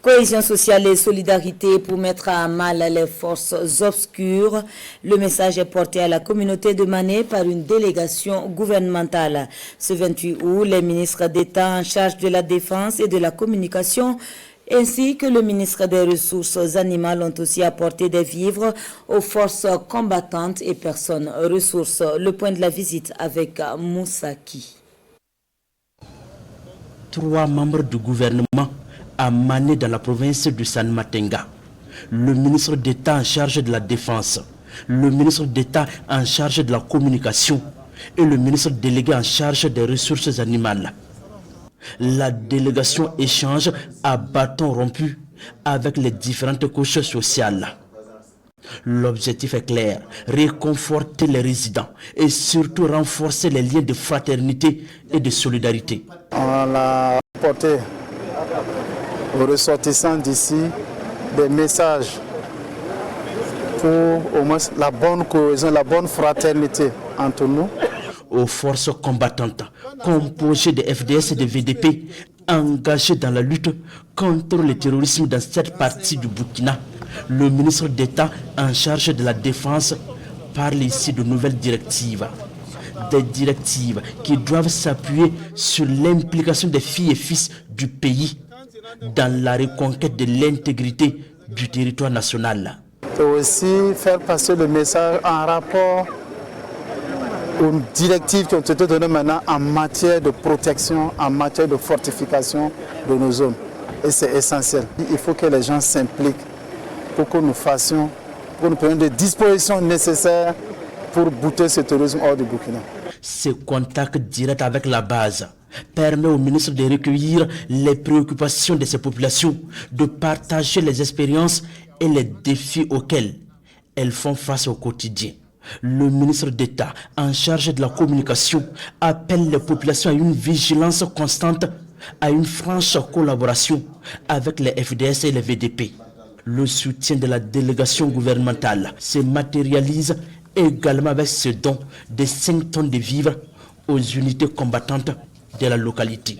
Cohésion sociale et solidarité pour mettre à mal les forces obscures. Le message est porté à la communauté de Mané par une délégation gouvernementale. Ce 28 août, les ministres d'État en charge de la défense et de la communication ainsi que le ministre des Ressources animales ont aussi apporté des vivres aux forces combattantes et personnes ressources. Le point de la visite avec Moussaki. 3 membres du gouvernement à Mané dans la province de San Matenga. Le ministre d'État en charge de la défense, le ministre d'État en charge de la communication et le ministre délégué en charge des ressources animales. La délégation échange à bâton rompu avec les différentes couches sociales. L'objectif est clair, réconforter les résidents et surtout renforcer les liens de fraternité et de solidarité. On l'a apporté aux ressortissants d'ici des messages pour au moins la bonne cohésion, la bonne fraternité entre nous. Aux forces combattantes, composées de FDS et de VDP, engagées dans la lutte contre le terrorisme dans cette partie du Burkina, le ministre d'État en charge de la défense parle ici de nouvelles directives. Des directives qui doivent s'appuyer sur l'implication des filles et fils du pays dans la reconquête de l'intégrité du territoire national. Et aussi faire passer le message en rapport aux directives qui ont été données maintenant en matière de protection, en matière de fortification de nos zones. Et c'est essentiel. Il faut que les gens s'impliquent pour que nous fassions, pour que nous prenions des dispositions nécessaires pour bouter ce terrorisme hors du Burkina. Ce contact direct avec la base permet au ministre de recueillir les préoccupations de ces populations, de partager les expériences et les défis auxquels elles font face au quotidien. Le ministre d'État en charge de la communication appelle les populations à une vigilance constante, à une franche collaboration avec les FDS et les VDP. Le soutien de la délégation gouvernementale se matérialise également avec ce don de 5 tonnes de vivres aux unités combattantes de la localité.